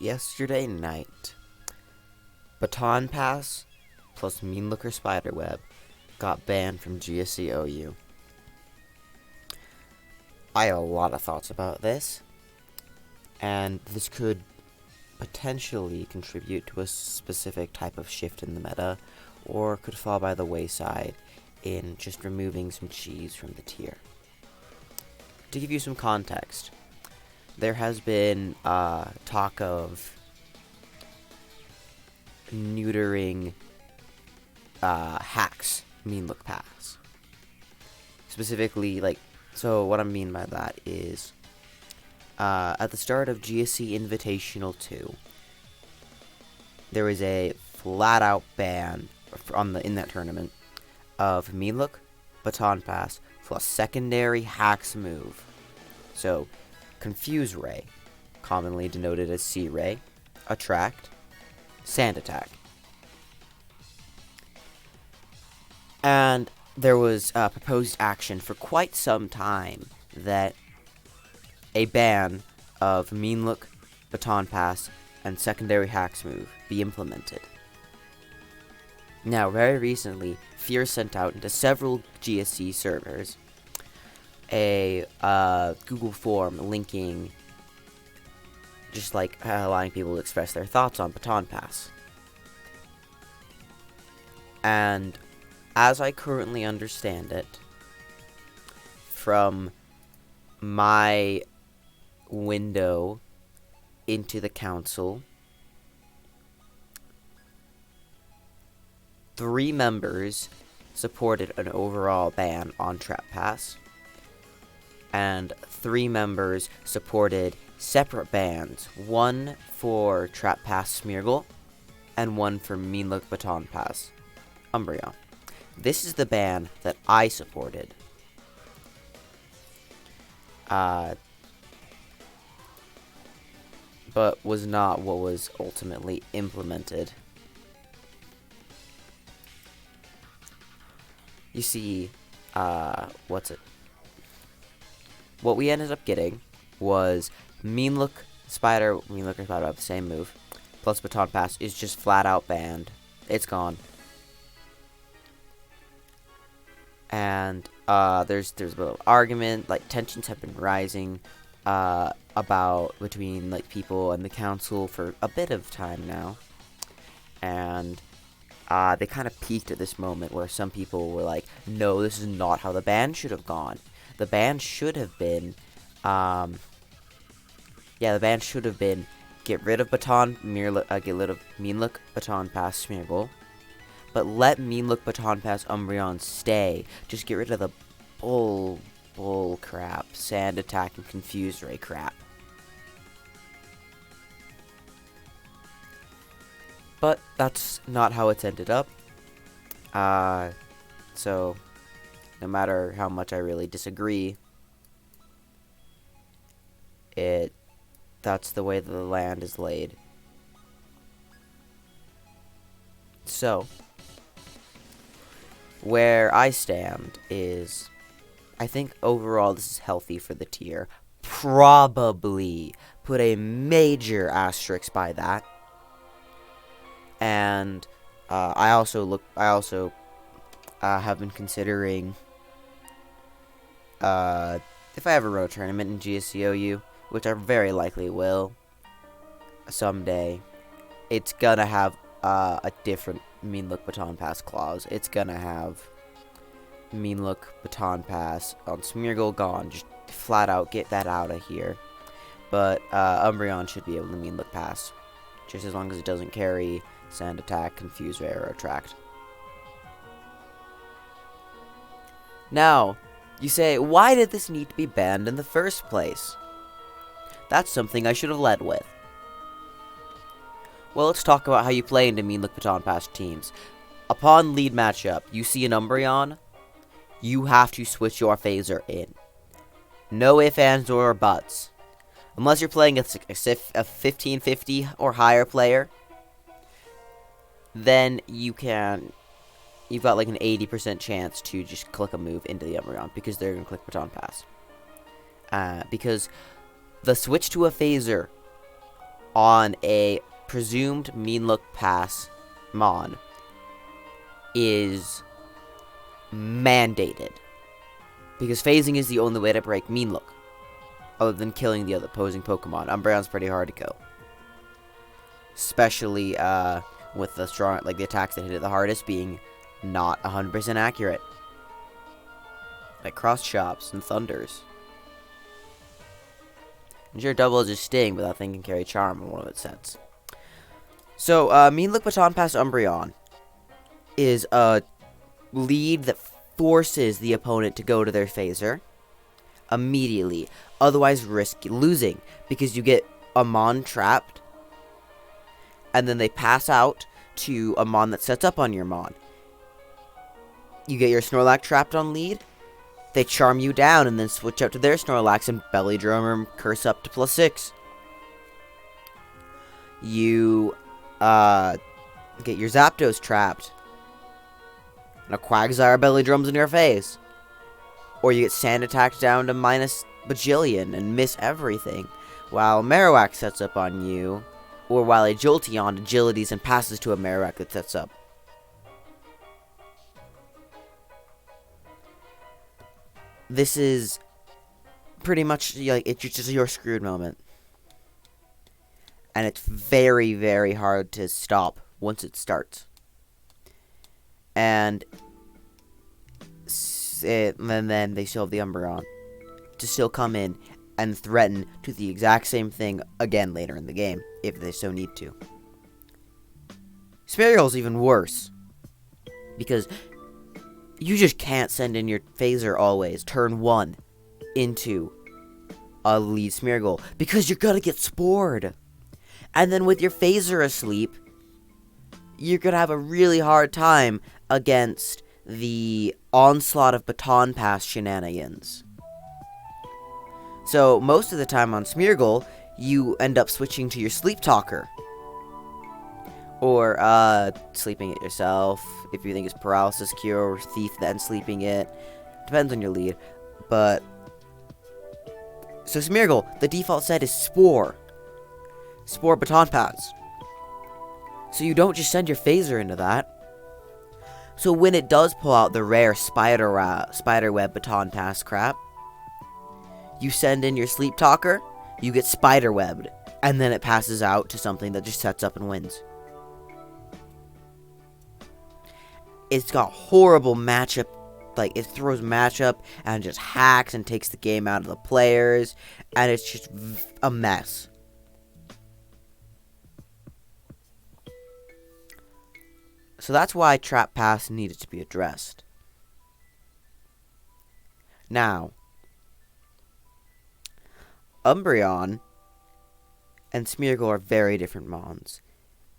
Yesterday night, Baton Pass plus Mean Looker Spiderweb got banned from GSC OU. I have a lot of thoughts about this, and this could potentially contribute to a specific type of shift in the meta, or could fall by the wayside in just removing some cheese from the tier. To give you some context, there has been talk of neutering hacks Mean Look Pass. Specifically, so what I mean by that is, at the start of GSC Invitational 2, there was a flat-out ban in that tournament of Mean Look, Baton Pass, plus secondary hacks move. So, Confuse Ray, commonly denoted as C-Ray, Attract, Sand Attack. And there was proposed action for quite some time that a ban of Mean Look, Baton Pass, and secondary hacks move be implemented. Now, very recently, Fear sent out into several GSC servers a Google form linking, just allowing people to express their thoughts on Baton Pass. And as I currently understand it, from my window into the council, 3 members supported an overall ban on Trap Pass, and 3 members supported separate bans, one for Trap Pass Smeargle, and one for Mean Look Baton Pass Umbreon. This is the ban that I supported. But was not what was ultimately implemented. You see, what we ended up getting was Mean Look Spider have the same move, plus Baton Pass is just flat out banned. It's gone. And there's a little argument, tensions have been rising between people and the council for a bit of time now, and they kind of peaked at this moment where some people were like, no, this is not how the ban should have gone. The ban should have been, get rid of Mean Look, Baton Pass, Smeargle, but let Mean Look, Baton Pass, Umbreon stay. Just get rid of the bull crap, Sand Attack, and Confuse Ray crap. But that's not how it's ended up. So, no matter how much I really disagree, that's the way that the land is laid. So, where I stand is, I think overall this is healthy for the tier. Probably put a major asterisk by that. And I also have been considering if I ever run a tournament in GSCOU, which I very likely will someday, it's gonna have a different Mean Look Baton Pass clause. It's gonna have Mean Look Baton Pass on Smeargle gone. Just flat out get that out of here. But Umbreon should be able to Mean Look Pass, just as long as it doesn't carry Sand Attack, Confuse Ray, or Attract. Now, you say, why did this need to be banned in the first place? That's something I should have led with. Well, let's talk about how you play into Mean Look Baton Pass teams. Upon lead matchup, you see an Umbreon, you have to switch your phaser in. No ifs, ands, or buts. Unless you're playing a 1550 or higher player, then you've got an 80% chance to just click a move into the Umbreon, because they're going to click Baton Pass. Because the switch to a phaser on a presumed mean look pass mon is mandated. Because phasing is the only way to break mean look, other than killing the other opposing Pokemon. Umbreon's pretty hard to kill. Especially with the strong, like the attacks that hit it the hardest being not 100% accurate. Like Cross Chops and Thunders. And sure, Double Edge's Sting, but that thing can carry Charm in one of its sets. So, Mean Look Baton Pass Umbreon is a lead that forces the opponent to go to their phaser immediately. Otherwise, risk losing, because you get a Mon trapped, and then they pass out to a Mon that sets up on your Mon. You get your Snorlax trapped on lead, they charm you down, and then switch out to their Snorlax and Belly Drum or Curse up to +6. You get your Zapdos trapped, and a Quagsire Belly Drums in your face. Or you get Sand attacked down to minus bajillion and miss everything, while Marowak sets up on you, or while a Jolteon agilities and passes to a Marowak that sets up. This is pretty much like it's just your screwed moment. And it's very, very hard to stop once it starts. And then they still have the Umbreon to still come in and threaten to the exact same thing again later in the game, if they so need to. Smeargle's even worse, because you just can't send in your phaser always, turn 1, into a lead Smeargle, because you're gonna get spored. And then with your phaser asleep, you're gonna have a really hard time against the onslaught of Baton Pass shenanigans. So most of the time on Smeargle, you end up switching to your Sleep Talker. Or sleeping it yourself, if you think it's Paralysis Cure, or Thief then sleeping it. Depends on your lead. But so Smeargle, the default set is Spore. Spore Baton Pass. So you don't just send your phaser into that. So when it does pull out the rare Spiderweb Baton Pass crap, you send in your Sleep Talker, you get Spiderwebbed, and then it passes out to something that just sets up and wins. It's got horrible matchup, like it throws matchup and just hacks and takes the game out of the players, and it's just a mess. So that's why Trap Pass needed to be addressed. Now, Umbreon and Smeargle are very different mons,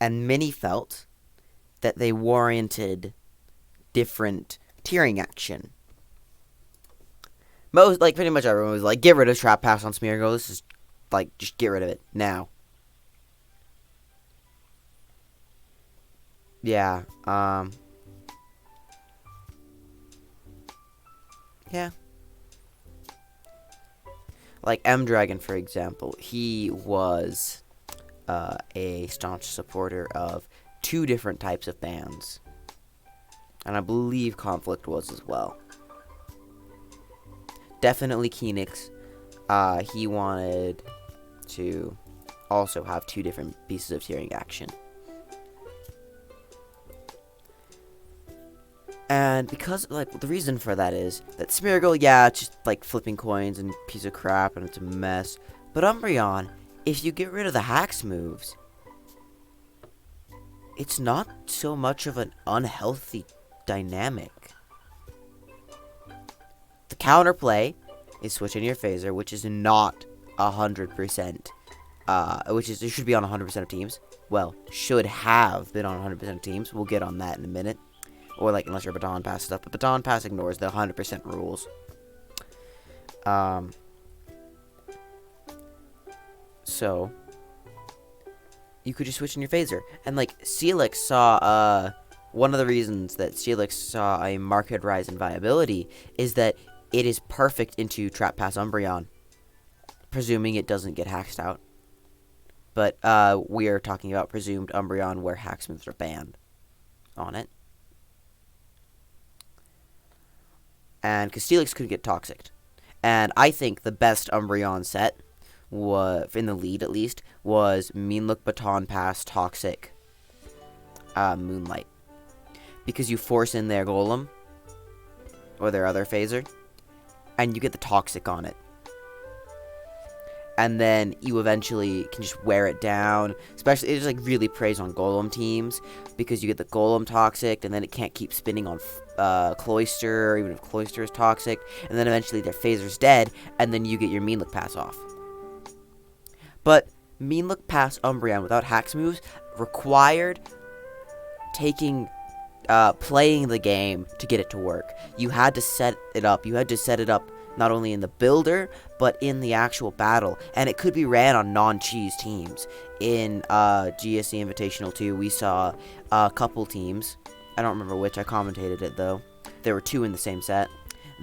and many felt that they warranted different tiering action. Pretty much everyone was like, get rid of Trap Pass on Smeargle. This is, just get rid of it now. Yeah, yeah. Like M-Dragon, for example, he was a staunch supporter of 2 different types of bans. And I believe Conflict was as well. Definitely Phoenix. He wanted to also have 2 different pieces of tiering action. And because, the reason for that is that Smeargle, yeah, it's just, flipping coins and piece of crap, and it's a mess. But Umbreon, if you get rid of the hacks moves, it's not so much of an unhealthy dynamic. The counterplay is switching your phaser, which is not 100%, it should be on 100% of teams. Well, should have been on 100% of teams. We'll get on that in a minute. Or, unless your Baton Pass stuff. But Baton Pass ignores the 100% rules. So, you could just switch in your phaser. And, Steelix saw, one of the reasons that Steelix saw a marked rise in viability is that it is perfect into Trap Pass Umbreon. Presuming it doesn't get hacked out. But we are talking about presumed Umbreon where hack moves are banned on it. And Steelix could get Toxic. And I think the best Umbreon set, was in the lead at least, was Mean Look, Baton Pass, Toxic, Moonlight. Because you force in their Golem, or their other Phaser, and you get the Toxic on it. And then you eventually can just wear it down. Especially, it just like really preys on Golem teams, because you get the Golem Toxic, and then it can't keep spinning on Cloyster, even if Cloyster is Toxic. And then eventually their Phaser's dead, and then you get your Mean Look Pass off. But Mean Look Pass Umbreon without hacks moves required playing the game to get it to work. You had to set it up. You had to set it up not only in the builder, but in the actual battle. And it could be ran on non-cheese teams. In GSC Invitational 2, we saw a couple teams. I don't remember which. I commentated it, though. There were 2 in the same set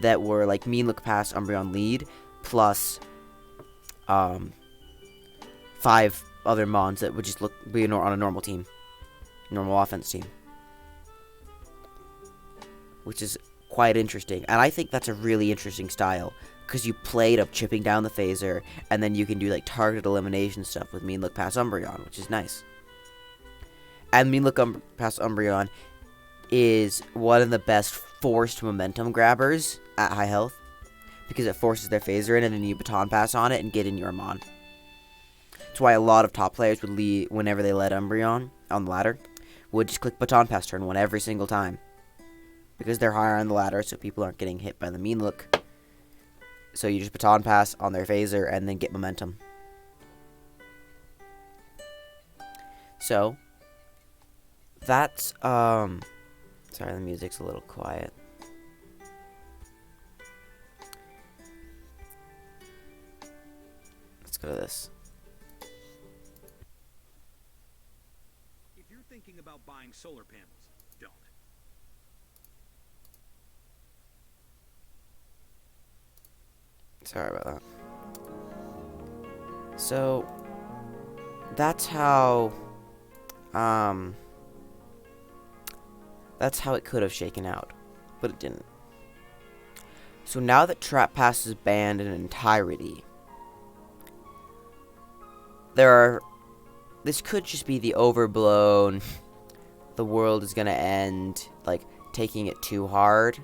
that were like Mean Look Pass Umbreon lead, plus 5 other mons that would just be on a normal team. Normal offense team. Which is quite interesting. And I think that's a really interesting style, because you played up chipping down the Phaser, and then you can do like targeted elimination stuff with Mean Look Pass Umbreon, which is nice. And Mean Look Pass Umbreon is one of the best forced momentum grabbers at high health, because it forces their Phaser in, and then you baton pass on it and get in your Mon. That's why a lot of top players would lead, whenever they led Umbreon on the ladder, would just click baton pass turn 1 every single time. Because they're higher on the ladder, so people aren't getting hit by the Mean Look. So you just baton pass on their Phaser and then get momentum. So that's sorry, the music's a little quiet. Let's go to this. If you're thinking about buying solar panels, don't. Sorry about that. So that's how it could have shaken out, but it didn't. So now that Trap Pass is banned in entirety, this could just be the overblown, the world is gonna end, like, taking it too hard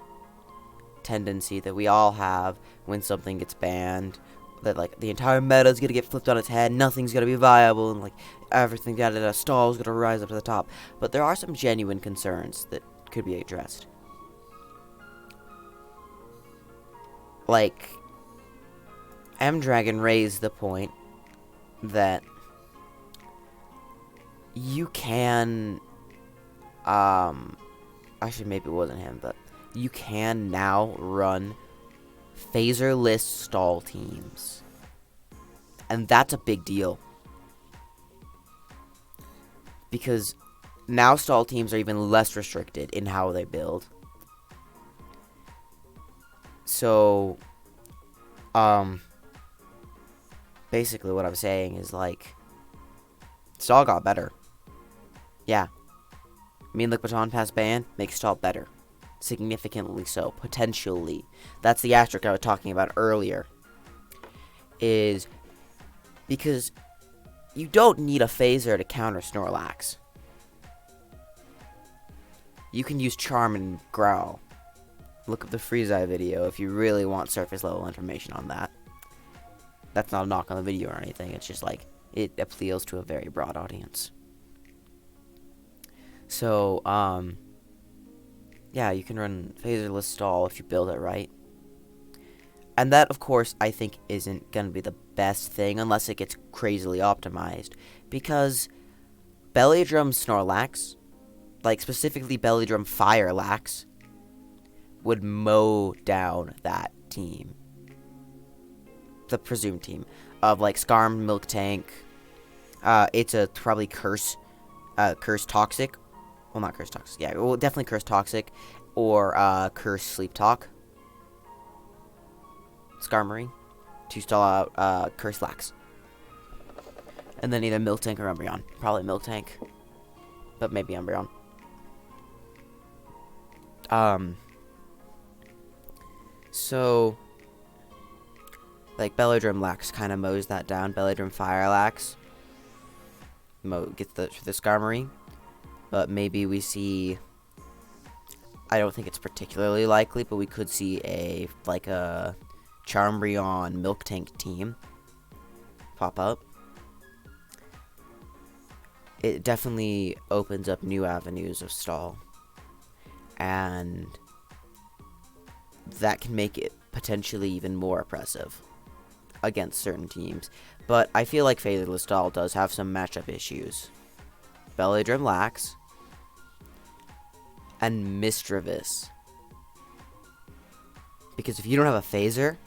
tendency that we all have when something gets banned, that like the entire meta is gonna get flipped on its head, nothing's gonna be viable, and like everything out of the stall is gonna rise up to the top. But there are some genuine concerns that could be addressed. Like, M-Dragon raised the point that you can, actually maybe it wasn't him, but you can now run phaser-less stall teams. And that's a big deal. Because now stall teams are even less restricted in how they build. So, basically what I'm saying is, like, stall got better. Yeah. Mean Look Baton Pass ban makes stall better. Significantly so. Potentially. That's the asterisk I was talking about earlier. Is because you don't need a phaser to counter Snorlax. You can use Charm and Growl. Look up the Freeze-Eye video if you really want surface level information on that. That's not a knock on the video or anything. It's just like, it appeals to a very broad audience. So, yeah, you can run phaserless stall if you build it right. And that, of course, I think isn't going to be the best thing unless it gets crazily optimized. Because Belly Drum Snorlax, like specifically Belly Drum Firelax, would mow down that team. The presumed team. Of like Skarm, Milk Tank. It's a probably Curse Toxic. Well, not Curse Toxic. Yeah, well, definitely Curse Toxic. Or Curse Sleep Talk. Skarmory. To stall out Curse Lax. And then either Miltank or Umbreon. Probably Miltank. But maybe Umbreon. So, like, Belladrum Lax kind of mows that down. Belladrum Fire Lax gets the Skarmory. But maybe we see... I don't think it's particularly likely, but we could see a Charmeleon Miltank team pop up. It definitely opens up new avenues of stall, and that can make it potentially even more oppressive against certain teams. But I feel like Phaserless Stall does have some matchup issues. Belladrum Lax and Misdreavus. Because if you don't have a phaser,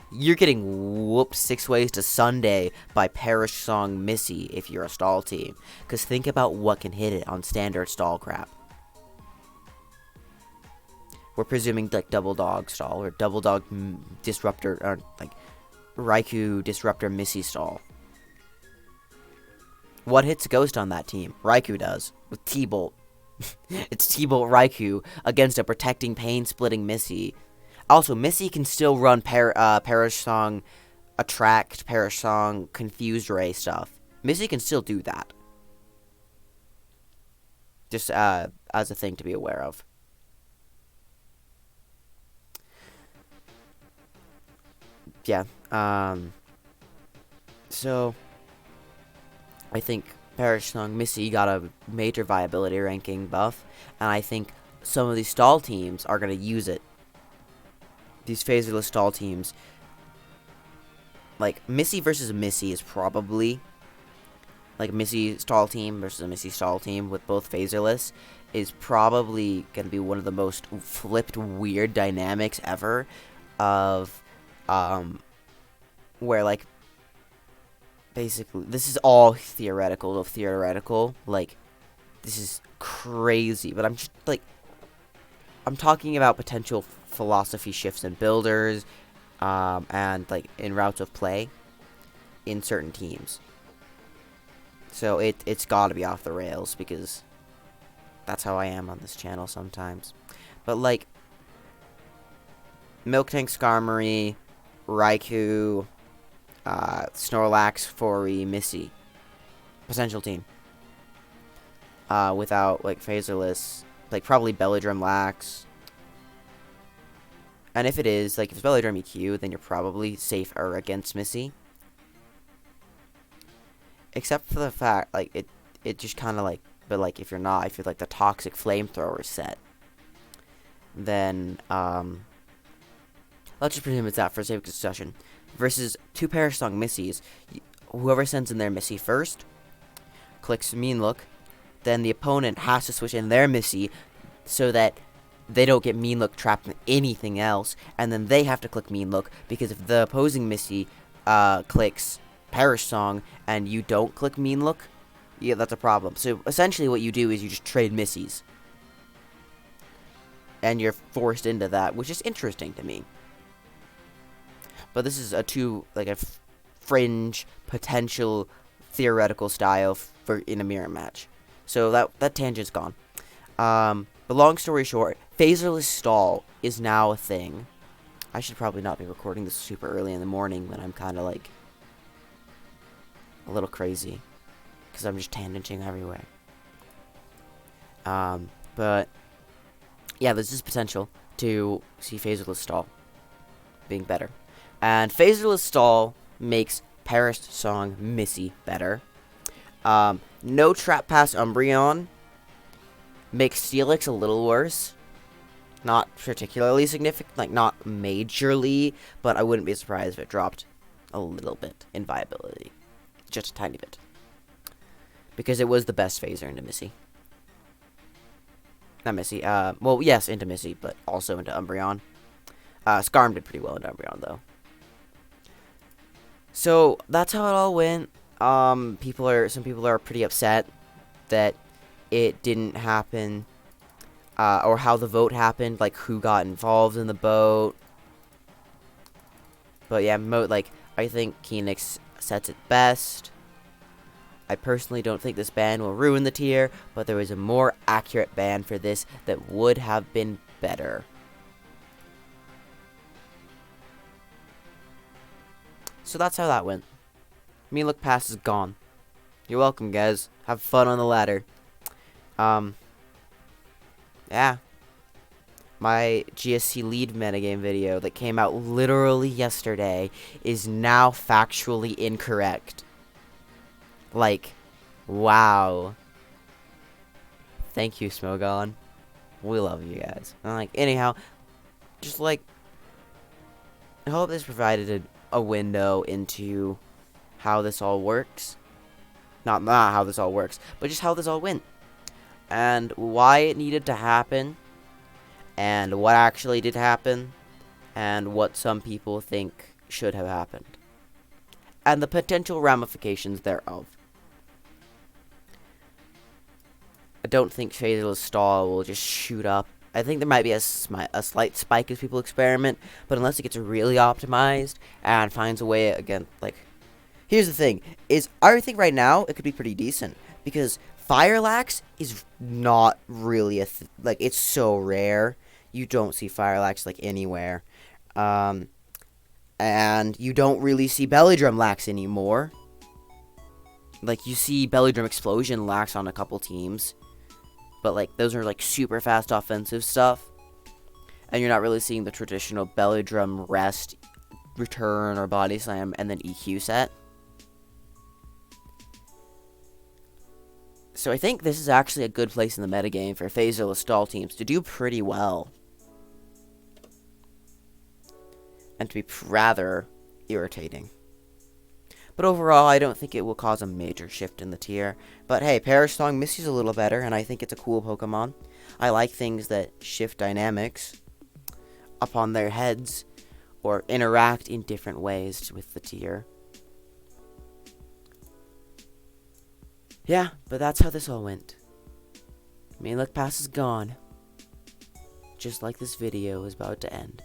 you're getting whooped 6 ways to Sunday by Perish Song Missy if you're a stall team. Because think about what can hit it on standard stall crap. We're presuming like Double Dog stall or Double Dog Disruptor or like Raikou Disruptor Missy stall. What hits Ghost on that team? Raikou does with T-Bolt. It's T-Bolt Raikou against a protecting pain-splitting Missy. Also, Missy can still run Perish Song Attract, Perish Song Confused Ray stuff. Missy can still do that. Just as a thing to be aware of. Yeah. So, I think Perish Song Missy got a major viability ranking buff, and I think some of these stall teams are going to use it. These phaserless stall teams, like Missy versus Missy is probably, like Missy stall team versus a Missy stall team with both phaserless is probably going to be one of the most flipped weird dynamics ever of, where like, basically, this is all theoretical, like, this is crazy, but I'm just, like, I'm talking about potential philosophy shifts in builders, and, like, in routes of play in certain teams. So, it's gotta be off the rails, because that's how I am on this channel sometimes. But, like, Miltank, Skarmory, Raikou, Snorlax, Fori, Missy. Potential team. Without, like, phaserless. Like, probably Belladrum Lax. And if it is, like, if it's Belladrum EQ, then you're probably safer against Missy. Except for the fact, like, it just kind of, like, but, like, if you're not, if you're, like, the Toxic Flamethrower set, then, let's just presume it's that for sake of discussion. Versus 2 Perish Song Missies, whoever sends in their Missy first clicks Mean Look, then the opponent has to switch in their Missy so that they don't get Mean Look trapped in anything else, and then they have to click Mean Look, because if the opposing Missy clicks Perish Song and you don't click Mean Look, yeah, that's a problem. So essentially what you do is you just trade Missies. And you're forced into that, which is interesting to me. But this is a fringe, potential, theoretical style for in a mirror match. So that tangent's gone. But long story short, phaserless stall is now a thing. I should probably not be recording this super early in the morning when I'm kind of like a little crazy, because I'm just tangenting everywhere. But yeah, there's this potential to see phaserless stall being better. And phaserless stall makes Perish Song Missy better. No Trap Pass Umbreon makes Steelix a little worse. Not particularly significant, like not majorly, but I wouldn't be surprised if it dropped a little bit in viability. Just a tiny bit. Because it was the best phaser into Missy. Not Missy, well, yes, into Missy, but also into Umbreon. Skarm did pretty well into Umbreon, though. So, that's how it all went. Some people are pretty upset that it didn't happen, or how the vote happened, like who got involved in the vote. But yeah, I think Phoenix sets it best. I personally don't think this ban will ruin the tier, but there is a more accurate ban for this that would have been better. So that's how that went. Me look past is gone. You're welcome, guys. Have fun on the ladder. Yeah. My GSC lead metagame video that came out literally yesterday is now factually incorrect. Like, wow. Thank you, Smogon. We love you guys. And like, anyhow, just like, I hope this provided a window into how this all works. Not how this all works, but just how this all went. And why it needed to happen. And what actually did happen. And what some people think should have happened. And the potential ramifications thereof. I don't think Phaserless Stall will just shoot up. I think there might be a slight spike as people experiment, but unless it gets really optimized and finds a way, again, like, here's the thing, is I think right now it could be pretty decent, because Fire Lax is not really like, it's so rare. You don't see Fire Lax, like, anywhere. And you don't really see Belly Drum Lax anymore. Like, you see Belly Drum Explosion Lax on a couple teams. But, like, those are, like, super fast offensive stuff. And you're not really seeing the traditional Belly Drum Rest, Return, or Body Slam, and then EQ set. So I think this is actually a good place in the metagame for Phaserless Stall teams to do pretty well. And to be rather irritating. But overall, I don't think it will cause a major shift in the tier. But hey, Perish Song misses a little better, and I think it's a cool Pokemon. I like things that shift dynamics upon their heads, or interact in different ways with the tier. Yeah, but that's how this all went. Main Luck Pass is gone. Just like this video is about to end.